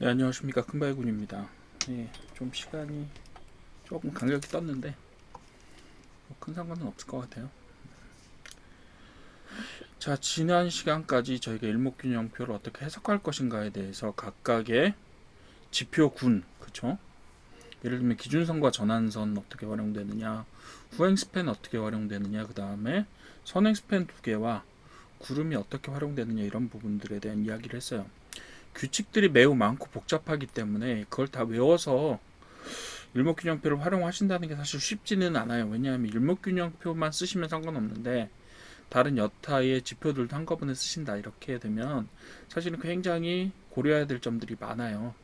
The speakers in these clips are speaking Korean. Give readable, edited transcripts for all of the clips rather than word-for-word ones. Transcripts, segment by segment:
네, 안녕하십니까. 큰바위군입니다. 네, 좀 시간이 조금 간격이 떴는데 뭐큰 상관은 없을 것 같아요. 자, 지난 시간까지 저희가 일목균형표를 어떻게 해석할 것인가에 대해서 각각의 지표군, 그쵸? 예를 들면 기준선과 전환선 어떻게 활용되느냐, 후행스팬 어떻게 활용되느냐, 그 다음에 선행스팬 두 개와 구름이 어떻게 활용되느냐, 이런 부분들에 대한 이야기를 했어요. 규칙들이 매우 많고 복잡하기 때문에 그걸 다 외워서 일목균형표를 활용하신다는 게 사실 쉽지는 않아요. 왜냐하면 일목균형표만 쓰시면 상관없는데 다른 여타의 지표들도 한꺼번에 쓰신다 이렇게 되면 사실은 굉장히 고려해야 될 점들이 많아요.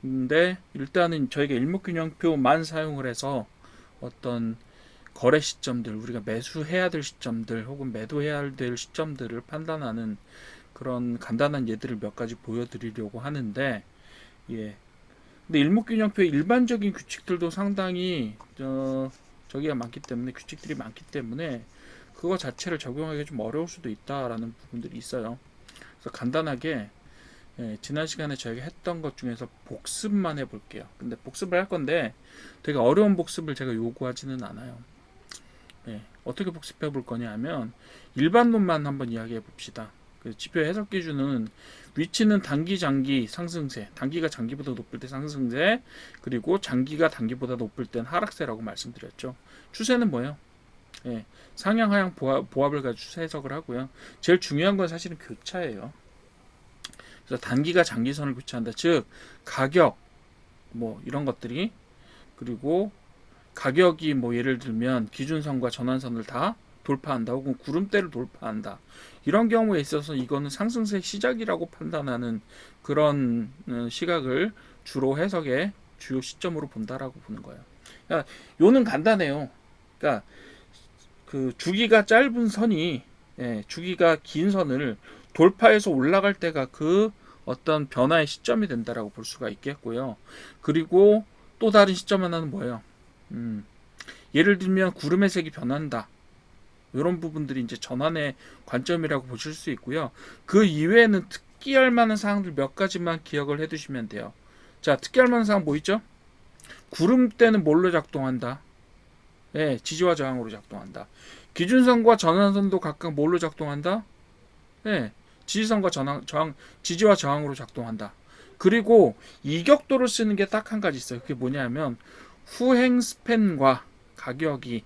근데 일단은 저희가 일목균형표만 사용을 해서 어떤 거래 시점들, 우리가 매수해야 될 시점들 혹은 매도해야 될 시점들을 판단하는 그런 간단한 예들을 몇 가지 보여드리려고 하는데, 예, 근데 일목균형표의 일반적인 규칙들도 상당히 저기가 많기 때문에, 규칙들이 많기 때문에 그거 자체를 적용하기 좀 어려울 수도 있다라는 부분들이 있어요. 그래서 간단하게, 지난 시간에 저희가 했던 것 중에서 복습만 해볼게요. 근데 복습을 할 건데 되게 어려운 복습을 제가 요구하지는 않아요. 어떻게 복습해 볼 거냐 하면 일반론만 한번 이야기해 봅시다. 그 지표 해석 기준은 위치는 단기, 장기 상승세, 단기가 장기보다 높을 때 상승세, 그리고 장기가 단기보다 높을 땐 하락세라고 말씀드렸죠. 추세는 뭐예요? 상향, 하향 보합을 가지고 추세 해석을 하고요. 제일 중요한 건 사실은 교차예요. 그래서 단기가 장기선을 교차한다. 즉 가격 뭐 이런 것들이, 그리고 가격이 뭐 예를 들면 기준선과 전환선을 다 돌파한다 혹은 구름대를 돌파한다, 이런 경우에 있어서 이거는 상승세 시작이라고 판단하는 그런 시각을 주로 해석의 주요 시점으로 본다라고 보는 거예요. 그러니까 요는 간단해요. 그러니까 그 주기가 짧은 선이, 주기가 긴 선을 돌파해서 올라갈 때가 그 어떤 변화의 시점이 된다라고 볼 수가 있겠고요. 그리고 또 다른 시점 하나는 뭐예요? 예를 들면 구름의 색이 변한다, 이런 부분들이 이제 전환의 관점이라고 보실 수 있고요. 그 이외에는 특기할 만한 사항들 몇 가지만 기억을 해두시면 돼요. 자, 특기할 만한 사항 뭐 있죠? 구름대는 뭘로 작동한다? 지지와 저항으로 작동한다. 기준선과 전환선도 각각 뭘로 작동한다? 지지선과 지지와 저항으로 작동한다. 그리고 이격도를 쓰는 게 딱 한 가지 있어요. 그게 뭐냐면 후행 스팬과 가격이,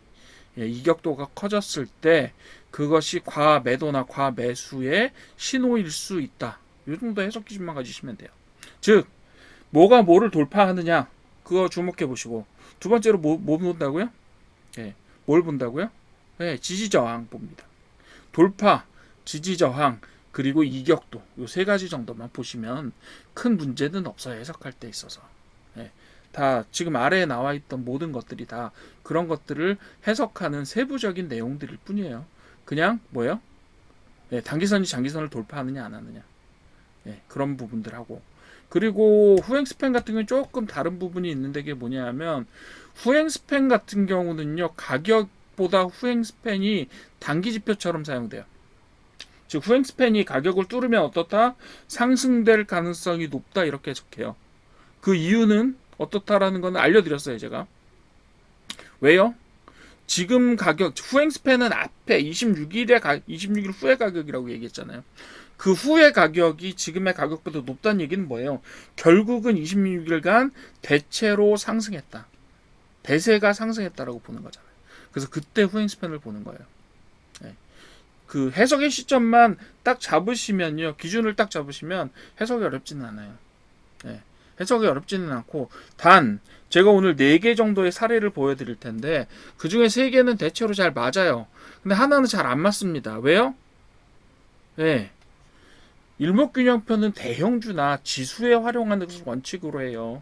이격도가 커졌을 때 그것이 과매도나 과매수의 신호일 수 있다. 이 정도 해석 기준만 가지시면 돼요. 즉 뭐가 뭐를 돌파하느냐, 그거 주목해 보시고, 두 번째로 뭐 본다고요? 뭘 본다고요? 지지저항 봅니다. 돌파, 지지저항, 그리고 이격도, 이 세 가지 정도만 보시면 큰 문제는 없어요. 해석할 때 있어서. 다 지금 아래에 나와 있던 모든 것들이 다 그런 것들을 해석하는 세부적인 내용들일 뿐이에요. 그냥 뭐예요? 단기선이 장기선을 돌파하느냐 안 하느냐, 그런 부분들하고, 그리고 후행 스팬 같은 경우는 조금 다른 부분이 있는데, 그게 뭐냐면 후행 스팬 같은 경우는요, 가격보다 후행 스팬이 단기 지표처럼 사용돼요. 즉 후행 스팬이 가격을 뚫으면 어떻다? 상승될 가능성이 높다, 이렇게 해석해요. 그 이유는 어떻다라는 건 알려드렸어요, 제가. 왜요? 지금 가격, 후행 스팬은 앞에 26일 후의 가격이라고 얘기했잖아요. 그 후의 가격이 지금의 가격보다 높다는 얘기는 뭐예요? 결국은 26일간 대체로 상승했다, 대세가 상승했다라고 보는 거잖아요. 그래서 그때 후행 스팬을 보는 거예요. 그 해석의 시점만 딱 잡으시면요, 기준을 딱 잡으시면 해석이 어렵지는 않아요. 해석이 어렵지는 않고, 단 제가 오늘 4개 정도의 사례를 보여드릴 텐데 그 중에 3개는 대체로 잘 맞아요. 근데 하나는 잘 안 맞습니다. 왜요? 일목균형표는 대형주나 지수에 활용하는 것을 원칙으로 해요.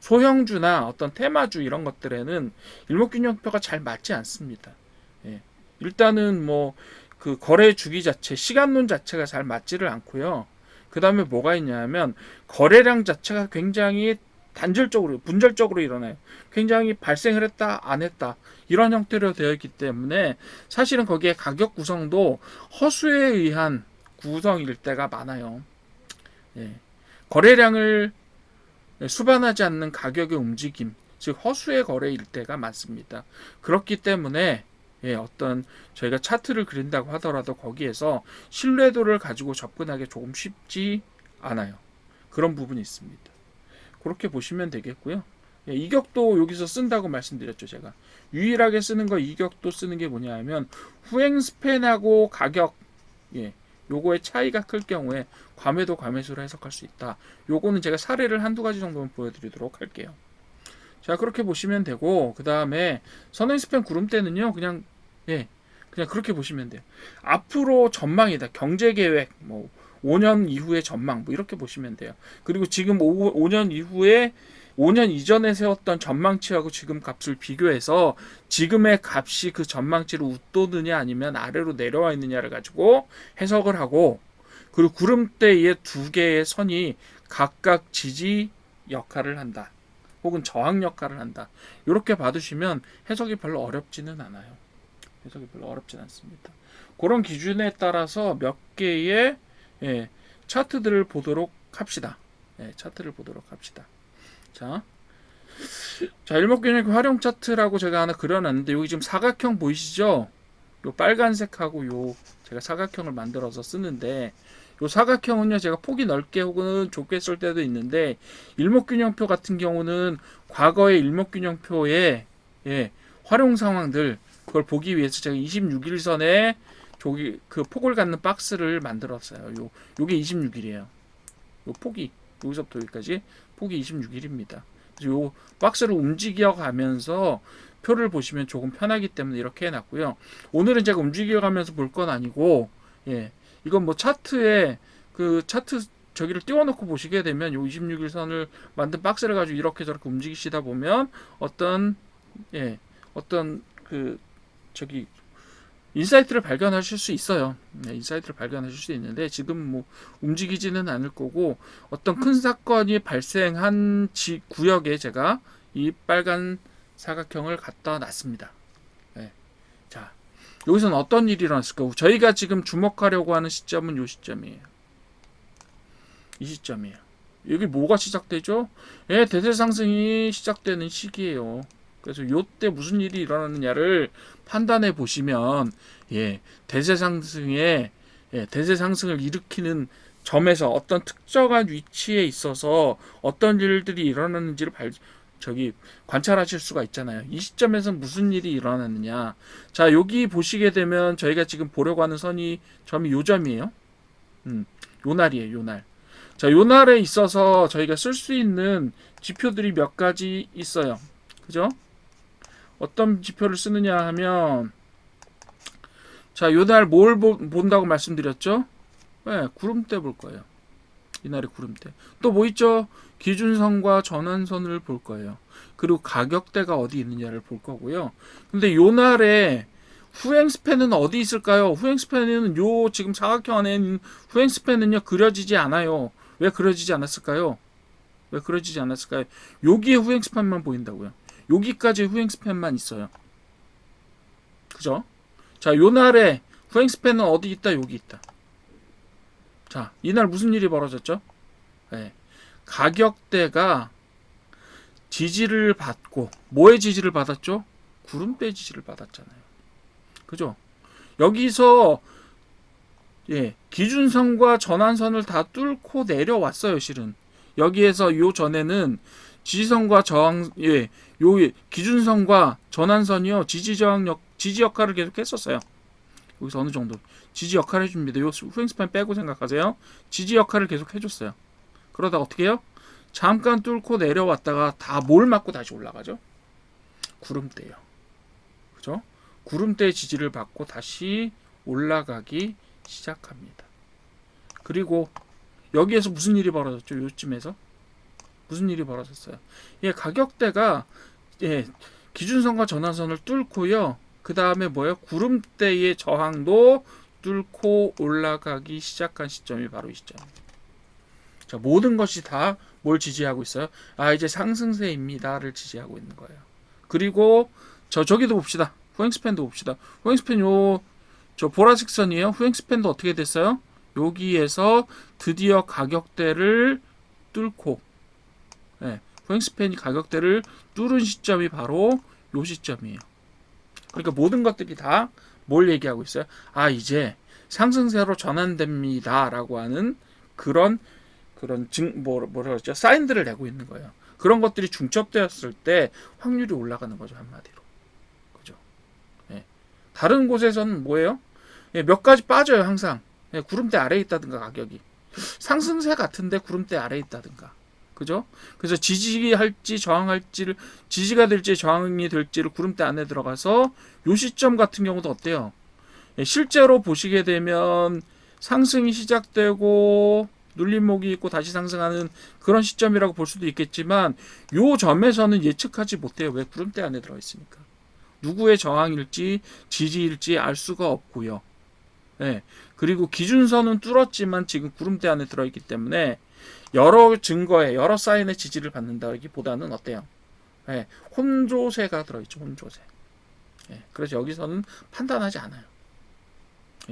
소형주나 어떤 테마주 이런 것들에는 일목균형표가 잘 맞지 않습니다. 일단은 뭐 그 거래 주기 자체, 시간론 자체가 잘 맞지를 않고요. 그 다음에 뭐가 있냐면 거래량 자체가 굉장히 단절적으로, 분절적으로 일어나요. 굉장히 발생을 했다 안 했다 이런 형태로 되어 있기 때문에 사실은 거기에 가격 구성도 허수에 의한 구성일 때가 많아요. 거래량을 수반하지 않는 가격의 움직임, 즉 허수의 거래일 때가 많습니다. 그렇기 때문에 어떤 저희가 차트를 그린다고 하더라도 거기에서 신뢰도를 가지고 접근하기 조금 쉽지 않아요. 그런 부분이 있습니다. 그렇게 보시면 되겠고요. 이격도 여기서 쓴다고 말씀드렸죠. 제가 유일하게 쓰는 거 이격도 쓰는 게 뭐냐 하면 후행 스팬하고 가격 요거의 차이가 클 경우에 과매도 과매수로 해석할 수 있다. 요거는 제가 사례를 한두 가지 정도만 보여드리도록 할게요. 자, 그렇게 보시면 되고, 그 다음에 선행 스팬 구름대는요, 그냥 그렇게 보시면 돼요. 앞으로 전망이다. 경제 계획, 5년 이후의 전망, 이렇게 보시면 돼요. 그리고 지금 5년 이후에 5년 이전에 세웠던 전망치하고 지금 값을 비교해서 지금의 값이 그 전망치를 웃도느냐 아니면 아래로 내려와 있느냐를 가지고 해석을 하고, 그리고 구름대의 두 개의 선이 각각 지지 역할을 한다. 혹은 저항 역할을 한다. 이렇게 봐두시면 해석이 별로 어렵지는 않아요. 해석이 별로 어렵진 않습니다. 그런 기준에 따라서 몇 개의 차트들을 보도록 합시다. 차트를 보도록 합시다. 자, 일목균형 활용 차트라고 제가 하나 그려놨는데 여기 지금 사각형 보이시죠? 요 빨간색하고 요 제가 사각형을 만들어서 쓰는데 요 사각형은요 제가 폭이 넓게 혹은 좁게 쓸 때도 있는데 일목균형표 같은 경우는 과거의 일목균형표의 활용 상황들 그걸 보기 위해서 제가 26일선에 그 폭을 갖는 박스를 만들었어요. 요게 26일이에요. 요 폭이 여기서부터 여기까지 폭이 26일입니다. 요 박스를 움직여 가면서 표를 보시면 조금 편하기 때문에 이렇게 해놨고요. 오늘은 제가 움직여 가면서 볼 건 아니고, 이건 차트에 그 차트 저기를 띄워놓고 보시게 되면 요 26일 선을 만든 박스를 가지고 이렇게 저렇게 움직이시다 보면 어떤 인사이트를 발견하실 수 있어요. 인사이트를 발견하실 수 있는데 지금 움직이지는 않을 거고 어떤 큰 사건이 발생한 구역에 제가 이 빨간 사각형을 갖다 놨습니다. 자, 여기서는 어떤 일이 일어났을까? 저희가 지금 주목하려고 하는 시점은 이 시점이에요. 이 시점이에요. 여기 뭐가 시작되죠? 대세 상승이 시작되는 시기예요. 그래서 요때 무슨 일이 일어나느냐를 판단해 보시면 대세 상승을 일으키는 점에서 어떤 특정한 위치에 있어서 어떤 일들이 일어나는지를 관찰하실 수가 있잖아요. 이 시점에서 무슨 일이 일어나느냐. 자, 여기 보시게 되면 저희가 지금 보려고 하는 점이 요 점이에요. 요 날이에요. 요 날. 자, 요 날에 있어서 저희가 쓸 수 있는 지표들이 몇 가지 있어요. 그죠? 어떤 지표를 쓰느냐 하면 자, 요날 뭘 본다고 말씀드렸죠? 구름대 볼 거예요. 이날의 구름대. 또 뭐 있죠? 기준선과 전환선을 볼 거예요. 그리고 가격대가 어디 있느냐를 볼 거고요. 근데 요날에 후행 스팬은 어디 있을까요? 후행 스팬은 요 지금 사각형 안에 있는 후행 스팬은요 그려지지 않아요. 왜 그려지지 않았을까요? 여기에 후행 스팬만 보인다고요. 여기까지 후행 스팬만 있어요. 그죠? 자, 요날에 후행 스팬은 어디 있다? 여기 있다. 자, 이날 무슨 일이 벌어졌죠? 가격대가 지지를 받고 뭐의 지지를 받았죠? 구름대 지지를 받았잖아요. 그죠? 여기서 기준선과 전환선을 다 뚫고 내려왔어요. 실은 여기에서 요 전에는 지지선과 저항, 요 기준선과 전환선이요 지지 역할을 계속 했었어요. 여기서 어느 정도 지지 역할을 해줍니다. 요 후행 스팬 빼고 생각하세요. 지지 역할을 계속 해줬어요. 그러다 어떻게 해요? 잠깐 뚫고 내려왔다가 다 뭘 맞고 다시 올라가죠? 구름대요. 그죠? 구름대의 지지를 받고 다시 올라가기 시작합니다. 그리고 여기에서 무슨 일이 벌어졌죠? 요쯤에서 무슨 일이 벌어졌어요? 가격대가 기준선과 전환선을 뚫고요. 그 다음에 뭐예요? 구름대의 저항도 뚫고 올라가기 시작한 시점이 바로 이 시점입니다. 자, 모든 것이 다 뭘 지지하고 있어요? 이제 상승세입니다를 지지하고 있는 거예요. 그리고 저기도 봅시다. 후행스팬도 봅시다. 후행스팬 저 보라색 선이에요. 후행스팬도 어떻게 됐어요? 여기에서 드디어 가격대를 뚫고 후행스팬이 가격대를 뚫은 시점이 바로 요 시점이에요. 그러니까 모든 것들이 다 뭘 얘기하고 있어요? 이제 상승세로 전환됩니다라고 하는 그런 뭐라 그러죠? 사인들을 내고 있는 거예요. 그런 것들이 중첩되었을 때 확률이 올라가는 거죠, 한마디로. 그죠? 다른 곳에서는 뭐예요? 몇 가지 빠져요, 항상. 구름대 아래에 있다든가 가격이. 상승세 같은데 구름대 아래에 있다든가. 그죠? 그래서 지지할지 저항할지를 지지가 될지 저항이 될지를 구름대 안에 들어가서 요 시점 같은 경우도 어때요? 실제로 보시게 되면 상승이 시작되고 눌림목이 있고 다시 상승하는 그런 시점이라고 볼 수도 있겠지만 요 점에서는 예측하지 못해요. 왜? 구름대 안에 들어 있으니까. 누구의 저항일지 지지일지 알 수가 없고요. 그리고 기준선은 뚫었지만 지금 구름대 안에 들어있기 때문에 여러 증거에 여러 사인의 지지를 받는다기보다는 어때요? 혼조세가 들어있죠. 혼조세. 그래서 여기서는 판단하지 않아요.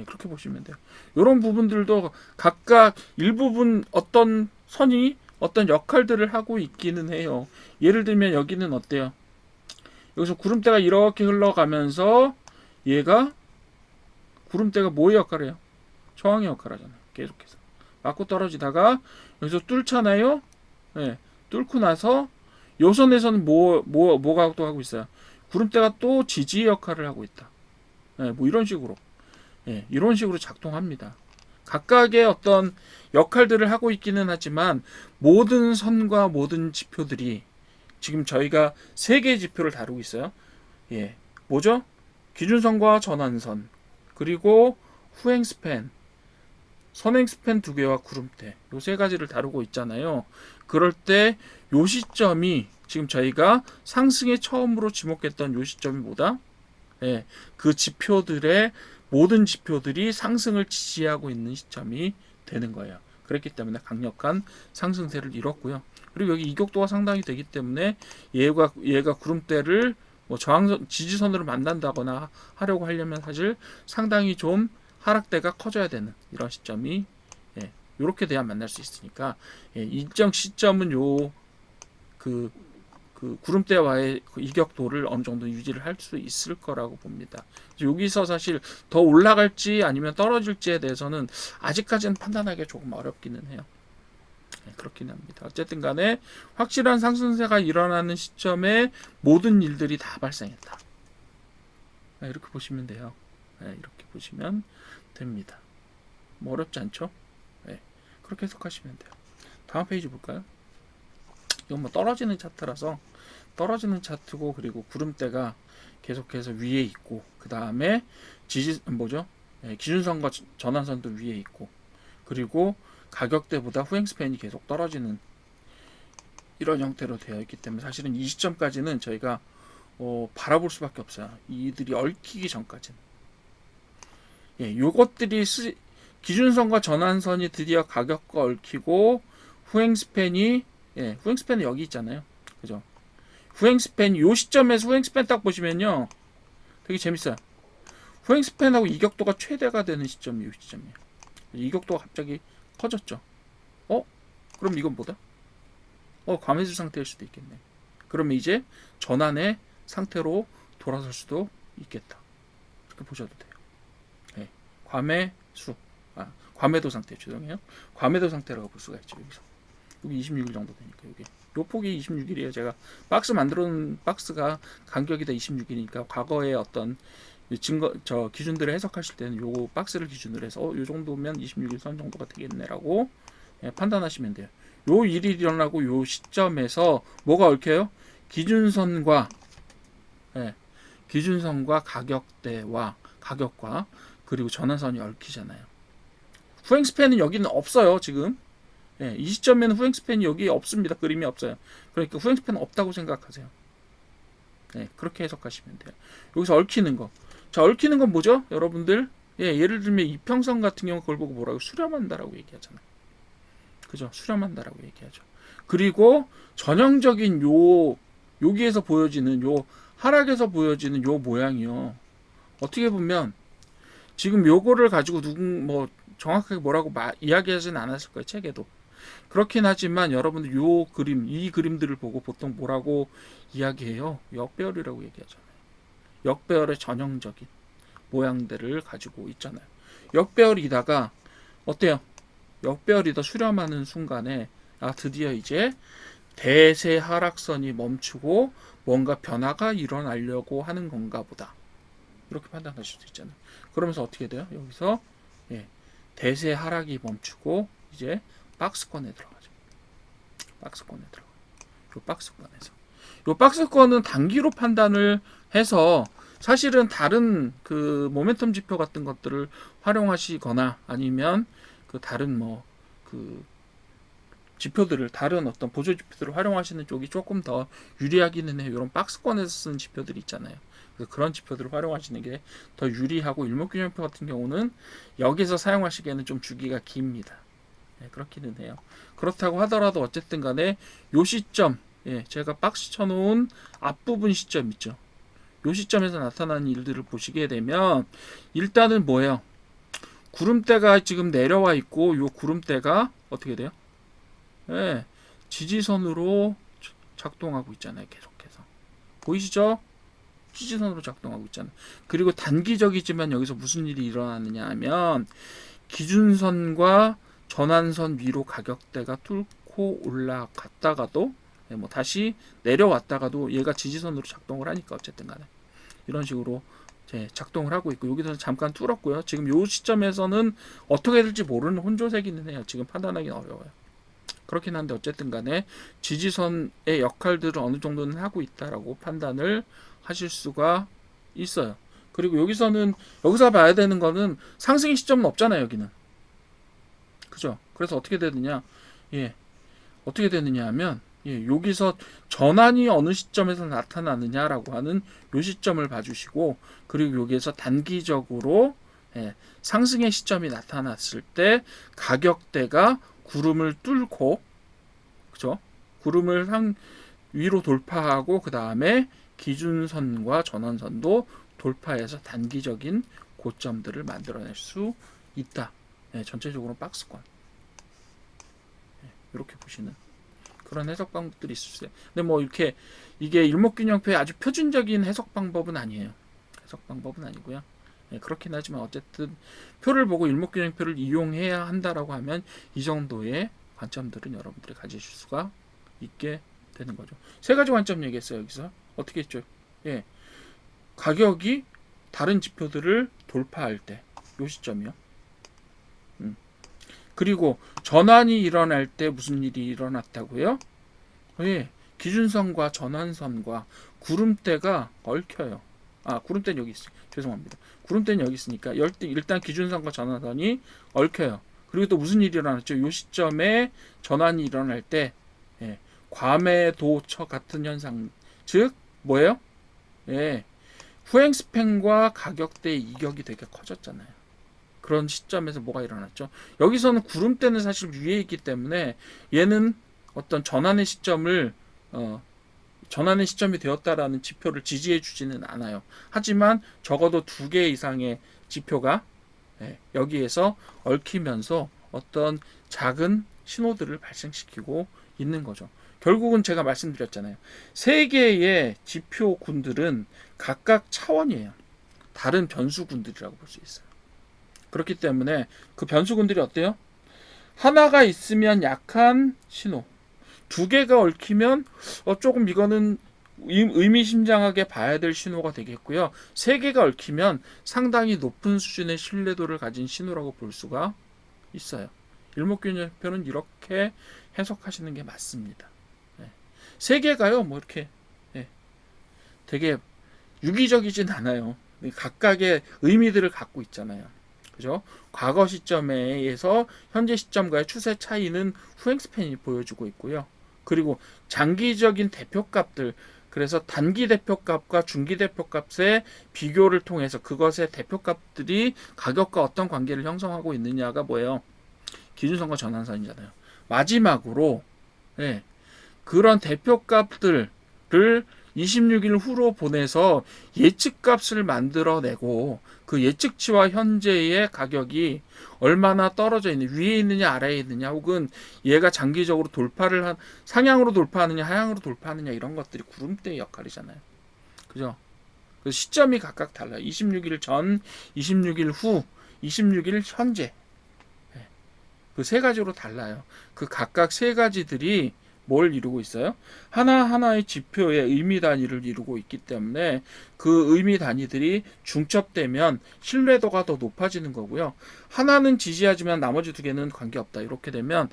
그렇게 보시면 돼요. 이런 부분들도 각각 일부분 어떤 선이 어떤 역할들을 하고 있기는 해요. 예를 들면 여기는 어때요? 여기서 구름대가 이렇게 흘러가면서 얘가 구름대가 뭐의 역할을 해요? 저항의 역할을 하잖아요. 계속해서 맞고 떨어지다가 여기서 뚫잖아요. 뚫고 나서 요 선에서는 뭐가 또 하고 있어요? 구름대가 또 지지의 역할을 하고 있다. 뭐 이런 식으로 이런 식으로 작동합니다. 각각의 어떤 역할들을 하고 있기는 하지만 모든 선과 모든 지표들이 지금 저희가 세 개의 지표를 다루고 있어요. 뭐죠? 기준선과 전환선, 그리고 후행스팬, 선행스팬 두 개와 구름대, 요 세 가지를 다루고 있잖아요. 그럴 때 요 시점이 지금 저희가 상승에 처음으로 지목했던 요 시점이 뭐다? 그 지표들의 모든 지표들이 상승을 지지하고 있는 시점이 되는 거예요. 그렇기 때문에 강력한 상승세를 이뤘고요. 그리고 여기 이격도가 상당히 되기 때문에 얘가 구름대를 뭐 저항선 지지선으로 만난다거나 하려고 하려면 사실 상당히 좀 하락대가 커져야 되는 이런 시점이 이렇게 돼야 만날 수 있으니까 일정 시점은 그 구름대와의 그 이격도를 어느 정도 유지를 할 수 있을 거라고 봅니다. 여기서 사실 더 올라갈지 아니면 떨어질지에 대해서는 아직까지는 판단하기가 조금 어렵기는 해요. 그렇긴 합니다. 어쨌든 간에 확실한 상승세가 일어나는 시점에 모든 일들이 다 발생했다. 이렇게 보시면 돼요. 이렇게 보시면 됩니다. 뭐 어렵지 않죠? 그렇게 해석하시면 돼요. 다음 페이지 볼까요? 이건 뭐 떨어지는 차트라서 떨어지는 차트고, 그리고 구름대가 계속해서 위에 있고, 그 다음에 기준선과 전환선도 위에 있고, 그리고 가격대보다 후행스팬이 계속 떨어지는 이런 형태로 되어 있기 때문에 사실은 이 시점까지는 저희가 바라볼 수밖에 없어요. 이들이 얽히기 전까지는. 요것들이 기준선과 전환선이 드디어 가격과 얽히고 후행스팬이 후행스팬은 여기 있잖아요. 그죠? 후행스팬 요 시점에서 후행스팬 딱 보시면요, 되게 재밌어요. 후행스팬하고 이격도가 최대가 되는 시점이 요 시점이에요. 이격도가 갑자기 커졌죠. 그럼 이건 뭐다? 과매수 상태일 수도 있겠네. 그러면 이제 전환의 상태로 돌아설 수도 있겠다. 이렇게 보셔도 돼요. 과매도 상태, 죄송해요. 과매도 상태라고 볼 수가 있죠. 여기서 여기 26일 정도 되니까 여기 요 폭이 26일이에요. 제가 박스 만들어 놓은 박스가 간격이 다 26일이니까 과거의 어떤 기준들을 해석하실 때는 요 박스를 기준으로 해서 요 정도면 26일 선 정도가 되겠네라고 판단하시면 돼요. 요 일이 일어나고 요 시점에서 뭐가 얽혀요? 기준선과 가격대와 가격과 그리고 전환선이 얽히잖아요. 후행스팬은 여기는 없어요. 지금 이 시점에는 후행스팬이 여기 없습니다. 그림이 없어요. 그러니까 후행스팬은 없다고 생각하세요. 그렇게 해석하시면 돼요. 여기서 얽히는 거. 자, 얽히는 건 뭐죠? 여러분들, 예를 들면 이평선 같은 경우 그걸 보고 뭐라고? 수렴한다라고 얘기하잖아요. 그죠? 수렴한다라고 얘기하죠. 그리고 전형적인 여기에서 보여지는 하락에서 보여지는 요 모양이요. 어떻게 보면 지금 요거를 가지고 정확하게 뭐라고 이야기하지는 않았을 거예요. 책에도. 그렇긴 하지만 여러분들 요 그림, 이 그림들을 보고 보통 뭐라고 이야기해요? 역배열이라고 얘기하잖아요. 역배열의 전형적인 모양들을 가지고 있잖아요. 역배열이다가 어때요? 역배열이다 수렴하는 순간에 드디어 이제 대세 하락선이 멈추고 뭔가 변화가 일어나려고 하는 건가 보다. 이렇게 판단하실 수 있잖아요. 그러면서 어떻게 돼요? 여기서 대세 하락이 멈추고 이제 박스권에 들어가죠. 박스권에 들어가. 요 박스권에서. 요 박스권은 단기로 판단을 해서 사실은 다른 그 모멘텀 지표 같은 것들을 활용하시거나 아니면 그 다른 그 지표들을 다른 어떤 보조 지표들을 활용하시는 쪽이 조금 더 유리하기는 해요. 이런 박스권에서 쓴 지표들이 있잖아요. 그런 지표들을 활용하시는 게 더 유리하고 일목균형표 같은 경우는 여기서 사용하시기에는 좀 주기가 깁니다. 그렇기는 해요. 그렇다고 하더라도 어쨌든 간에 요 시점, 제가 박스 쳐놓은 앞부분 시점 있죠. 요 시점에서 나타나는 일들을 보시게 되면 일단은 뭐예요? 구름대가 지금 내려와 있고 요 구름대가 어떻게 돼요? 지지선으로 작동하고 있잖아요. 계속해서. 보이시죠? 지지선으로 작동하고 있잖아요. 그리고 단기적이지만 여기서 무슨 일이 일어나느냐 하면 기준선과 전환선 위로 가격대가 뚫고 올라갔다가도 다시 내려왔다가도 얘가 지지선으로 작동을 하니까 어쨌든 간에 이런 식으로 작동을 하고 있고 여기서 잠깐 뚫었고요. 지금 이 시점에서는 어떻게 될지 모르는 혼조세기는 해요. 지금 판단하기는 어려워요. 그렇긴 한데 어쨌든 간에 지지선의 역할들을 어느 정도는 하고 있다라고 판단을 하실 수가 있어요. 그리고 여기서 봐야 되는 거는 상승의 시점은 없잖아요. 여기는. 그죠? 그래서 어떻게 되느냐? 어떻게 되느냐 하면 여기서 전환이 어느 시점에서 나타나느냐라고 하는 요 시점을 봐주시고 그리고 여기에서 단기적으로 상승의 시점이 나타났을 때 가격대가 구름을 뚫고 그죠? 구름을 위로 돌파하고 그 다음에 기준선과 전환선도 돌파해서 단기적인 고점들을 만들어낼 수 있다. 전체적으로 박스권 이렇게 보시는 그런 해석 방법들이 있을 수 있어요. 근데 이렇게 이게 일목균형표의 아주 표준적인 해석 방법은 아니에요. 해석 방법은 아니고요. 그렇긴 하지만 어쨌든 표를 보고 일목균형표를 이용해야 한다라고 하면 이 정도의 관점들은 여러분들이 가지실 수가 있게 되는 거죠. 세 가지 관점 얘기했어요. 여기서 어떻게 했죠? 가격이 다른 지표들을 돌파할 때 요 시점이요. 그리고 전환이 일어날 때 무슨 일이 일어났다고요? 기준선과 전환선과 구름대가 얽혀요. 구름대는 여기 있어요. 죄송합니다. 구름대는 여기 있으니까 일단 기준선과 전환선이 얽혀요. 그리고 또 무슨 일이 일어났죠? 이 시점에 전환이 일어날 때 과매도처 같은 현상, 즉 뭐예요? 후행 스팬과 가격대의 이격이 되게 커졌잖아요. 그런 시점에서 뭐가 일어났죠? 여기서는 구름대는 사실 위에 있기 때문에 얘는 어떤 전환의 시점이 되었다라는 지표를 지지해 주지는 않아요. 하지만 적어도 2개 이상의 지표가 여기에서 얽히면서 어떤 작은 신호들을 발생시키고 있는 거죠. 결국은 제가 말씀드렸잖아요. 3개의 지표군들은 각각 차원이에요. 다른 변수군들이라고 볼 수 있어요. 그렇기 때문에 그 변수군들이 어때요? 하나가 있으면 약한 신호, 2개가 얽히면 조금 이거는 의미심장하게 봐야 될 신호가 되겠고요. 3개가 얽히면 상당히 높은 수준의 신뢰도를 가진 신호라고 볼 수가 있어요. 일목균형표는 이렇게 해석하시는 게 맞습니다. 3개가요, 이렇게 되게 유기적이진 않아요. 각각의 의미들을 갖고 있잖아요. 그죠? 과거 시점에서 현재 시점과의 추세 차이는 후행 스팬이 보여주고 있고요. 그리고 장기적인 대표값들, 그래서 단기 대표값과 중기 대표값의 비교를 통해서 그것의 대표값들이 가격과 어떤 관계를 형성하고 있느냐가 뭐예요? 기준선과 전환선이잖아요. 마지막으로 그런 대표값들을 26일 후로 보내서 예측값을 만들어내고 그 예측치와 현재의 가격이 얼마나 떨어져 있는 위에 있느냐 아래에 있느냐 혹은 얘가 장기적으로 돌파를 한 상향으로 돌파하느냐 하향으로 돌파하느냐 이런 것들이 구름대의 역할이잖아요. 그죠? 그 시점이 각각 달라요. 26일 전, 26일 후, 26일 현재. 그 세 가지로 달라요. 그 각각 세 가지들이 뭘 이루고 있어요? 하나하나의 지표의 의미 단위를 이루고 있기 때문에 그 의미 단위들이 중첩되면 신뢰도가 더 높아지는 거고요. 하나는 지지하지만 나머지 두 개는 관계없다. 이렇게 되면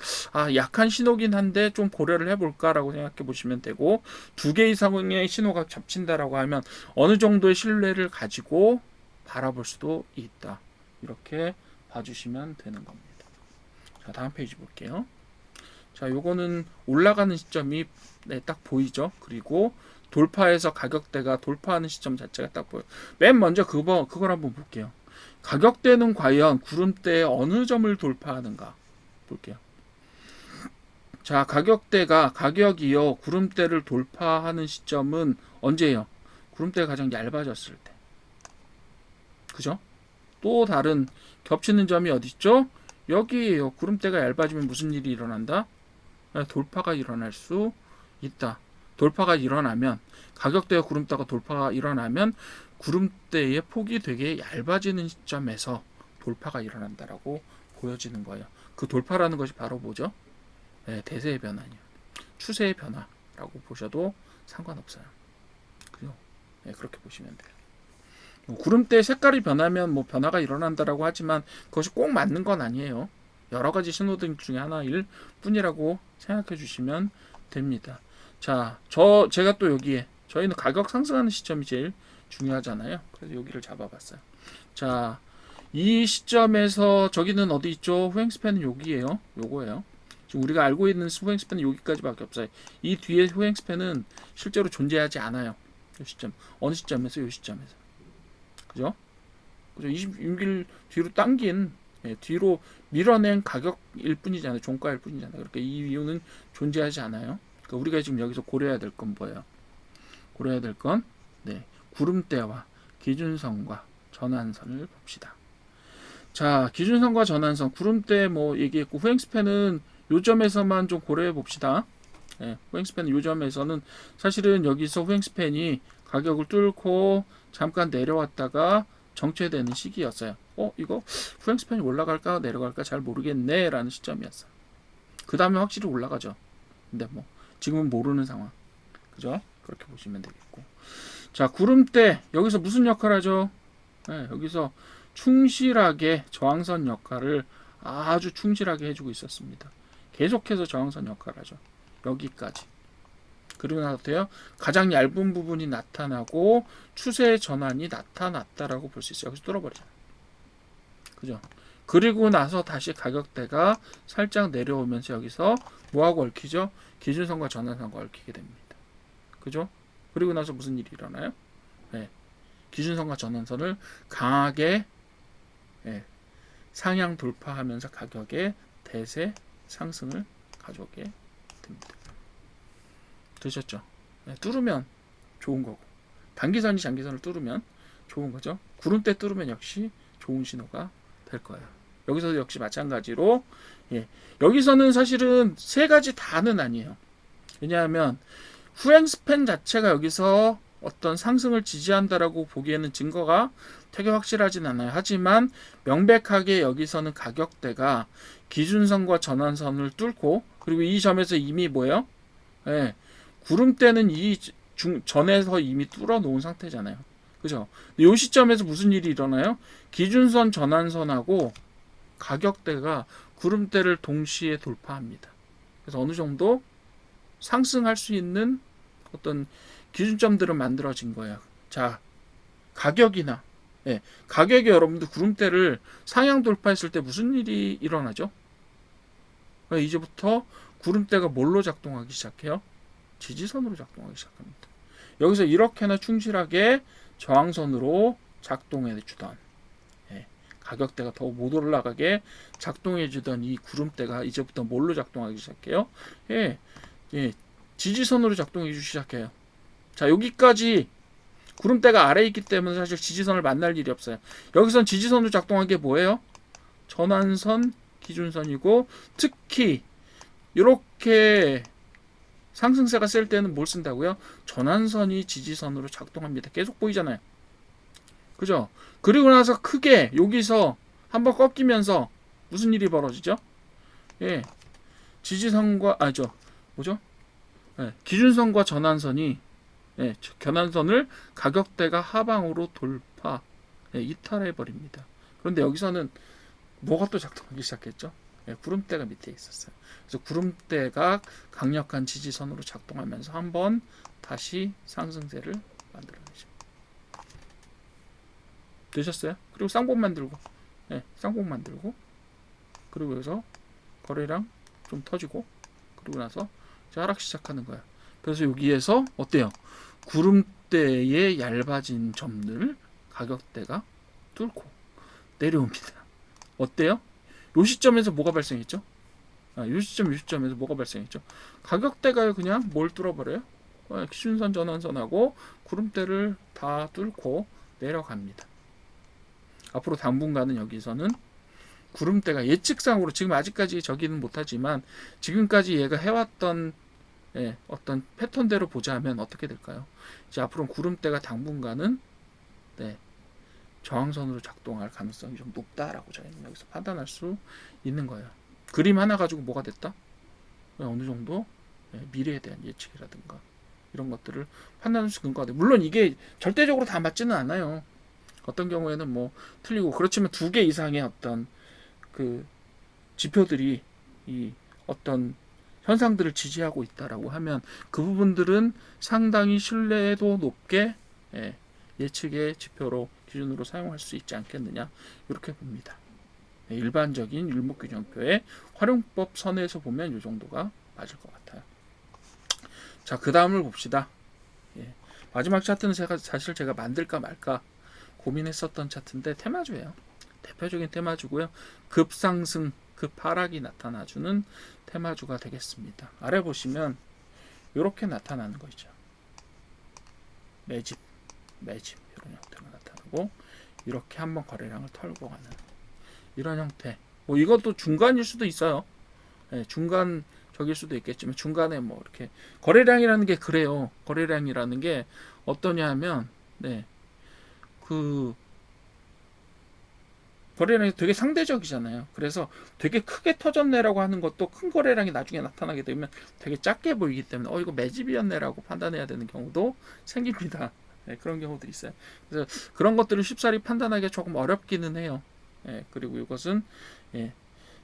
약한 신호긴 한데 좀 고려를 해볼까라고 생각해 보시면 되고, 두 개 이상의 신호가 겹친다라고 하면 어느 정도의 신뢰를 가지고 바라볼 수도 있다. 이렇게 봐주시면 되는 겁니다. 자, 다음 페이지 볼게요. 자, 요거는 올라가는 시점이 딱 보이죠. 그리고 돌파해서 가격대가 돌파하는 시점 자체가 딱 보여요. 맨 먼저 그걸 한번 볼게요. 가격대는 과연 구름대의 어느 점을 돌파하는가 볼게요. 자, 가격이요 구름대를 돌파하는 시점은 언제예요? 구름대가 가장 얇아졌을 때. 그죠? 또 다른 겹치는 점이 어디 있죠? 여기에요. 구름대가 얇아지면 무슨 일이 일어난다? 돌파가 일어날 수 있다. 돌파가 일어나면 가격대와 구름대가 돌파가 일어나면 구름대의 폭이 되게 얇아지는 시점에서 돌파가 일어난다라고 보여지는 거예요. 그 돌파라는 것이 바로 뭐죠? 대세의 변화요. 추세의 변화라고 보셔도 상관없어요. 그죠? 그렇게 보시면 돼요. 구름대 색깔이 변하면 뭐 변화가 일어난다라고 하지만 그것이 꼭 맞는 건 아니에요. 여러 가지 신호등 중에 하나일 뿐이라고 생각해 주시면 됩니다. 자, 제가 또 여기에 저희는 가격 상승하는 시점이 제일 중요하잖아요. 그래서 여기를 잡아봤어요. 자, 이 시점에서 저기는 어디 있죠? 후행스팬은 여기에요. 요거예요. 지금 우리가 알고 있는 후행스팬은 여기까지밖에 없어요. 이 뒤에 후행스팬은 실제로 존재하지 않아요. 이 시점. 어느 시점에서? 이 시점에서. 그죠? 26일 뒤로 당긴, 뒤로 밀어낸 가격일 뿐이잖아요. 종가일 뿐이잖아요. 그러니까 이 이유는 존재하지 않아요. 그러니까 우리가 지금 여기서 고려해야 될 건 뭐예요? 고려해야 될 건, 구름대와 기준선과 전환선을 봅시다. 자, 기준선과 전환선, 구름대 뭐 얘기했고, 후행스팬은 요 점에서만 좀 고려해 봅시다. 후행스팬은 요 점에서는 사실은 여기서 후행스팬이 가격을 뚫고 잠깐 내려왔다가 정체되는 시기였어요. 이거 후행스팬이 올라갈까 내려갈까 잘 모르겠네 라는 시점이었어. 그 다음에 확실히 올라가죠. 근데 뭐 지금은 모르는 상황. 그죠? 그렇게 보시면 되겠고. 자, 구름대 여기서 무슨 역할 하죠? 여기서 충실하게 저항선 역할을 아주 충실하게 해주고 있었습니다. 계속해서 저항선 역할을 하죠. 여기까지. 그리고 나서요 가장 얇은 부분이 나타나고 추세의 전환이 나타났다라고 볼 수 있어요. 여기서 뚫어버리잖아요. 그죠? 그리고 나서 다시 가격대가 살짝 내려오면서 여기서 뭐하고 얽히죠? 기준선과 전환선과 얽히게 됩니다. 그죠? 그리고 나서 무슨 일이 일어나요? 기준선과 전환선을 강하게 상향 돌파하면서 가격의 대세 상승을 가져오게 됩니다. 되셨죠? 뚫으면 좋은 거고, 단기선이 장기선을 뚫으면 좋은 거죠. 구름대 뚫으면 역시 좋은 신호가 될 거예요. 여기서도 역시 마찬가지로 여기서는 사실은 세 가지 다는 아니에요. 왜냐하면 후행스팬 자체가 여기서 어떤 상승을 지지한다라고 보기에는 증거가 되게 확실하진 않아요. 하지만 명백하게 여기서는 가격대가 기준선과 전환선을 뚫고, 그리고 이 점에서 이미 뭐예요? 구름대는 이 전에서 이미 뚫어 놓은 상태잖아요. 그죠? 이 시점에서 무슨 일이 일어나요? 기준선 전환선하고 가격대가 구름대를 동시에 돌파합니다. 그래서 어느 정도 상승할 수 있는 어떤 기준점들은 만들어진 거예요. 자, 가격이 여러분들 구름대를 상향 돌파했을 때 무슨 일이 일어나죠? 이제부터 구름대가 뭘로 작동하기 시작해요? 지지선으로 작동하기 시작합니다. 여기서 이렇게나 충실하게 저항선으로 작동해 주던, 가격대가 더 못 올라가게 작동해 주던 이 구름대가 이제부터 뭘로 작동하기 시작해요? 지지선으로 작동해 주기 시작해요. 자, 여기까지 구름대가 아래에 있기 때문에 사실 지지선을 만날 일이 없어요. 여기선 지지선으로 작동한 게 뭐예요? 전환선, 기준선이고, 특히 이렇게 상승세가 셀 때는 뭘 쓴다고요? 전환선이 지지선으로 작동합니다. 계속 보이잖아요. 그죠? 그리고 나서 크게 여기서 한번 꺾이면서 무슨 일이 벌어지죠? 예, 지지선과 뭐죠? 예, 기준선과 전환선이 전환선을 가격대가 하방으로 돌파, 이탈해 버립니다. 그런데 여기서는 뭐가 또 작동하기 시작했죠? 구름대가 밑에 있었어요. 그래서 구름대가 강력한 지지선으로 작동하면서 한번 다시 상승세를 만들어내죠. 되셨어요? 그리고 쌍봉 만들고, 쌍봉 만들고, 그리고 여기서 거래량 좀 터지고, 그리고 나서 이제 하락 시작하는 거야. 그래서 여기에서 어때요? 구름대의 얇아진 점들 가격대가 뚫고 내려옵니다. 어때요? 요 시점에서 뭐가 발생했죠? 요 시점에서 뭐가 발생했죠? 가격대가 그냥 뭘 뚫어버려요? 기준선 전환선하고 구름대를 다 뚫고 내려갑니다. 앞으로 당분간은 여기서는 구름대가 예측상으로 지금 아직까지 저기는 못하지만 지금까지 얘가 해왔던 어떤 패턴대로 보자면 어떻게 될까요? 이제 앞으로 구름대가 당분간은 저항선으로 작동할 가능성이 좀 높다라고 저희는 여기서 판단할 수 있는 거예요. 그림 하나 가지고 뭐가 됐다? 어느 정도 미래에 대한 예측이라든가 이런 것들을 판단할 수 있는 것 같아요. 물론 이게 절대적으로 다 맞지는 않아요. 어떤 경우에는 뭐 틀리고 그렇지만 2개 이상의 어떤 그 지표들이 이 어떤 현상들을 지지하고 있다라고 하면 그 부분들은 상당히 신뢰도 높게 예측의 지표로 기준으로 사용할 수 있지 않겠느냐 이렇게 봅니다. 일반적인 일목균형표의 활용법 선에서 보면 이 정도가 맞을 것 같아요. 자, 그 다음을 봅시다. 마지막 차트는 사실 제가 만들까 말까 고민했었던 차트인데 테마주예요. 대표적인 테마주고요. 급상승, 급하락이 나타나주는 테마주가 되겠습니다. 아래 보시면 이렇게 나타나는 거 있죠. 매집 이런 형태가 나타나고 이렇게 한번 거래량을 털고 가는 이런 형태. 뭐 이것도 중간일 수도 있어요. 중간 적일 수도 있겠지만 중간에 뭐 이렇게 거래량이라는 게 그래요. 거래량이라는 게 어떠냐 하면 그 거래량이 되게 상대적이잖아요. 그래서 되게 크게 터졌네라고 하는 것도 큰 거래량이 나중에 나타나게 되면 되게 작게 보이기 때문에 이거 매집이었네라고 판단해야 되는 경우도 생깁니다. 그런 경우들이 있어요. 그래서 그런 것들을 쉽사리 판단하기가 조금 어렵기는 해요. 그리고 이것은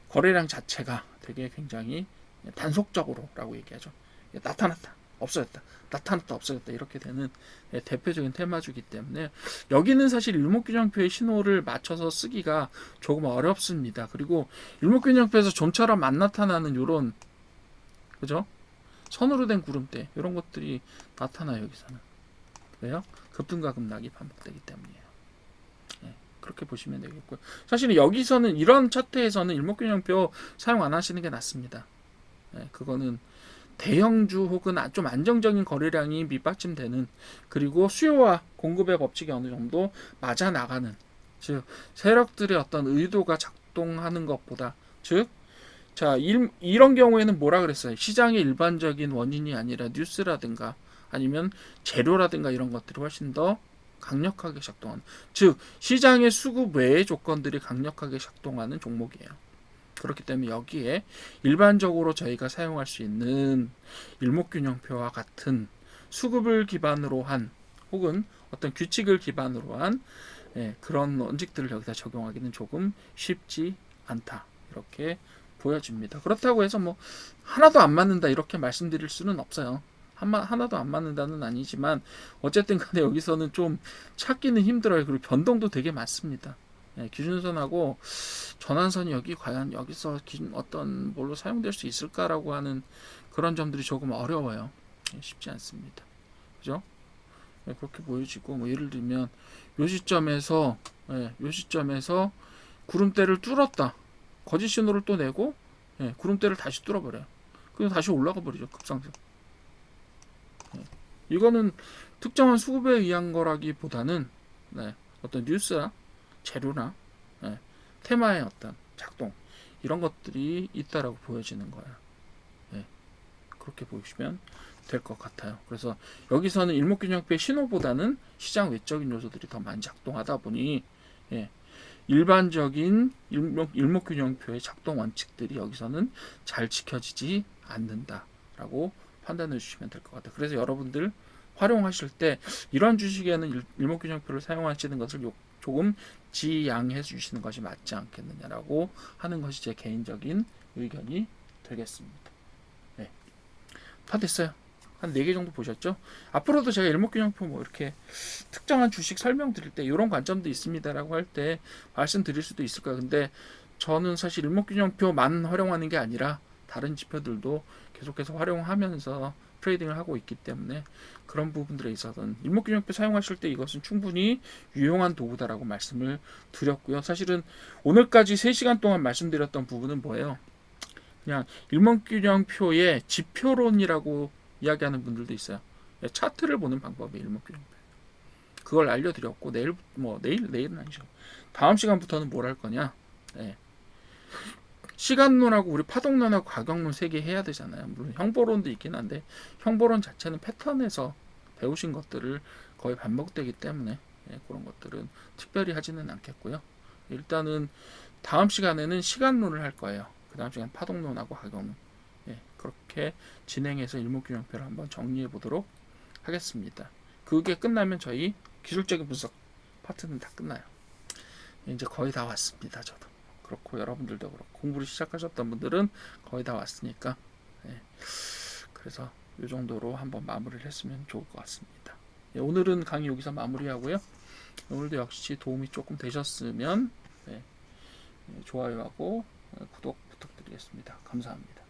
거래량 자체가 되게 굉장히 단속적으로라고 얘기하죠. 나타났다, 없어졌다, 나타났다, 없어졌다 이렇게 되는 대표적인 테마주기 때문에 여기는 사실 일목균형표의 신호를 맞춰서 쓰기가 조금 어렵습니다. 그리고 일목균형표에서 좀처럼 안 나타나는 요런 그죠? 선으로 된 구름대 이런 것들이 나타나요. 여기서는 왜요? 급등과 급락이 반복되기 때문이에요. 그렇게 보시면 되겠고요. 사실 여기서는 이런 차트에서는 일목균형표 사용 안 하시는 게 낫습니다. 그거는 대형주 혹은 좀 안정적인 거래량이 밑받침되는 그리고 수요와 공급의 법칙이 어느 정도 맞아 나가는 즉 세력들의 어떤 의도가 작동하는 것보다 이런 경우에는 뭐라 그랬어요? 시장의 일반적인 원인이 아니라 뉴스라든가 아니면 재료라든가 이런 것들이 훨씬 더 강력하게 작동하는 즉 시장의 수급 외의 조건들이 강력하게 작동하는 종목이에요. 그렇기 때문에 여기에 일반적으로 저희가 사용할 수 있는 일목균형표와 같은 수급을 기반으로 한 혹은 어떤 규칙을 기반으로 한 그런 원칙들을 여기다 적용하기는 조금 쉽지 않다 이렇게 보여집니다. 그렇다고 해서 뭐 하나도 안 맞는다 이렇게 말씀드릴 수는 없어요. 하나도 안 맞는다는 아니지만 어쨌든 간에 여기서는 좀 찾기는 힘들어요. 그리고 변동도 되게 많습니다. 기준선하고 전환선이 과연 여기서 어떤 뭘로 사용될 수 있을까라고 하는 그런 점들이 조금 어려워요. 쉽지 않습니다. 그죠? 그렇게 보여지고 뭐 예를 들면 요 시점에서 구름대를 뚫었다. 거짓 신호를 또 내고 구름대를 다시 뚫어버려요. 그리고 다시 올라가 버리죠. 급상승. 이거는 특정한 수급에 의한 거라기보다는 네, 어떤 뉴스나 재료나 네, 테마의 어떤 작동 이런 것들이 있다라고 보여지는 거예요. 네, 그렇게 보시면 될 것 같아요. 그래서 여기서는 일목균형표의 신호보다는 시장 외적인 요소들이 더 많이 작동하다 보니 예, 일반적인 일목균형표의 작동 원칙들이 여기서는 잘 지켜지지 않는다라고 판단해 주시면 될 것 같아요. 그래서 여러분들 활용하실 때 이런 주식에는 일목균형표를 사용하시는 것을 조금 지양해 주시는 것이 맞지 않겠느냐라고 하는 것이 제 개인적인 의견이 되겠습니다. 네. 다 됐어요. 한 4개 정도 보셨죠? 앞으로도 제가 일목균형표 뭐 이렇게 특정한 주식 설명드릴 때 이런 관점도 있습니다라고 할 때 말씀드릴 수도 있을 거예요. 근데 저는 사실 일목균형표만 활용하는 게 아니라 다른 지표들도 계속해서 활용하면서 트레이딩을 하고 있기 때문에 그런 부분들에 있어서는 일목균형표 사용하실 때 이것은 충분히 유용한 도구다라고 말씀을 드렸고요. 사실은 오늘까지 3시간 동안 말씀드렸던 부분은 뭐예요? 그냥 일목균형표의 지표론이라고 이야기하는 분들도 있어요. 차트를 보는 방법이 일목균형표. 그걸 알려드렸고 내일은 아니죠. 다음 시간부터는 뭘 할 거냐? 네. 시간론하고 우리 파동론하고 가격론 3개 해야 되잖아요. 물론 형보론도 있긴 한데 형보론 자체는 패턴에서 배우신 것들을 거의 반복되기 때문에 그런 것들은 특별히 하지는 않겠고요. 일단은 다음 시간에는 시간론을 할 거예요. 그 다음 시간 파동론하고 가격론 그렇게 진행해서 일목균형표를 한번 정리해 보도록 하겠습니다. 그게 끝나면 저희 기술적인 분석 파트는 다 끝나요. 이제 거의 다 왔습니다. 저도 그렇고 여러분들도 그렇고 공부를 시작하셨던 분들은 거의 다 왔으니까 그래서 이 정도로 한번 마무리를 했으면 좋을 것 같습니다. 오늘은 강의 여기서 마무리하고요. 오늘도 역시 도움이 조금 되셨으면 좋아요하고 구독 부탁드리겠습니다. 감사합니다.